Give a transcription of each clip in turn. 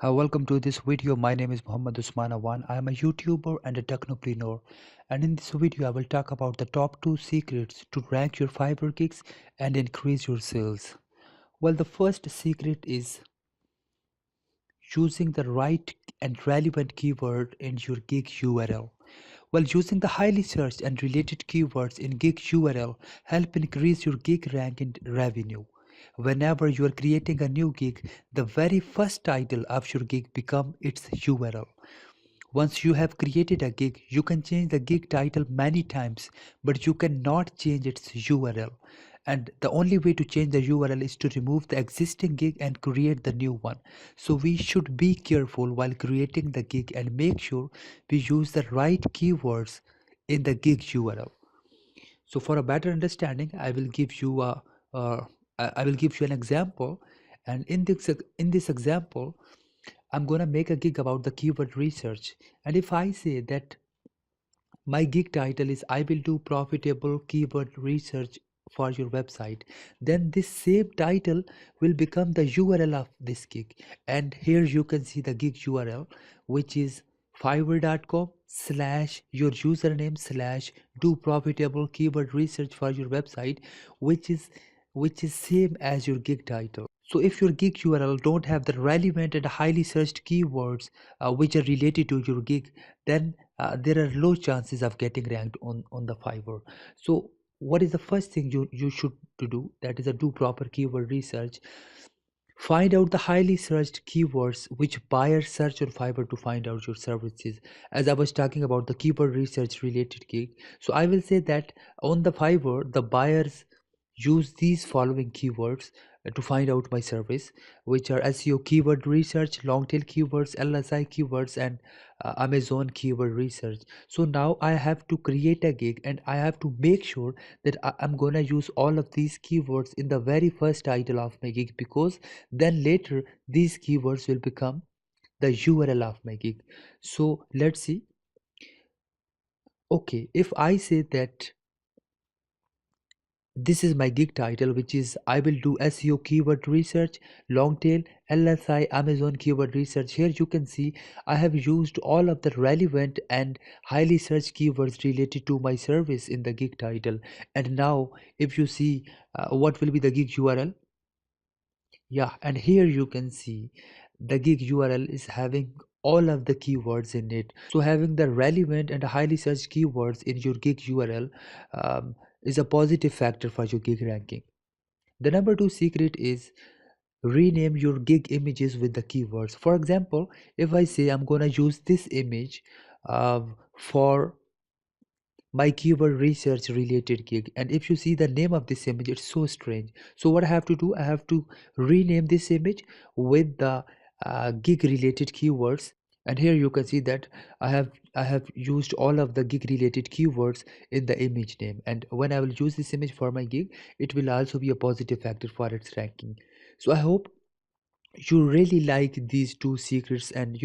Welcome to this video. My name is Muhammad Usman Awan. I am a YouTuber and a technopreneur. And in this video, I will talk about the top 2 secrets to rank your Fiverr gigs and increase your sales. Well, the first secret is using the right and relevant keyword in your gig URL. Well, using the highly searched and related keywords in gig URL help increase your gig rank and revenue. Whenever you are creating a new gig, the very first title of your gig become its URL. Once you have created a gig, you can change the gig title many times, but you cannot change its URL. And the only way to change the URL is to remove the existing gig and create the new one. So we should be careful while creating the gig and make sure we use the right keywords in the gig URL. So for a better understanding, uh, I will give you an example, and in this example, I'm gonna make a gig about the keyword research. And if I say that my gig title is I will do profitable keyword research for your website, then this same title will become the URL of this gig. And here you can see the gig URL, which is fiverr.com slash your username slash do profitable keyword research for your website, which is same as your gig title. So if your gig URL don't have the relevant and highly searched keywords which are related to your gig, then there are low chances of getting ranked on the Fiverr. So what is the first thing you should to do? That is a do proper keyword research. Find out the highly searched keywords which buyers search on Fiverr to find out your services. As I was talking about the keyword research related gig, so I will say that on the Fiverr, the buyers use these following keywords to find out my service, which are SEO keyword research, long tail keywords, LSI keywords, and Amazon keyword research. So now I have to create a gig and I have to make sure that I'm gonna use all of these keywords in the very first title of my gig, because then later these keywords will become the URL of my gig. So let's see. Okay, if I say that this is my gig title, which is I will do SEO keyword research, long tail, LSI, Amazon keyword research. Here you can see I have used all of the relevant and highly searched keywords related to my service in the gig title. And now if you see what will be the gig URL, yeah, and here you can see the gig URL is having all of the keywords in it. So having the relevant and highly searched keywords in your gig URL is a positive factor for your gig ranking. The number 2 secret is rename your gig images with the keywords. For example, if I say I'm gonna use this image for my keyword research related gig, and if you see the name of this image, it's so strange. So what I have to do, I have to rename this image with the gig related keywords. And here you can see that I have used all of the gig related keywords in the image name, and when I will use this image for my gig, it will also be a positive factor for its ranking. So I hope you really like these two secrets, and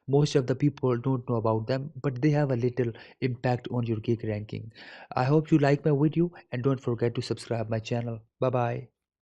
most of the people don't know about them, but they have a little impact on your gig ranking. I hope you like my video, and don't forget to subscribe my channel. Bye bye.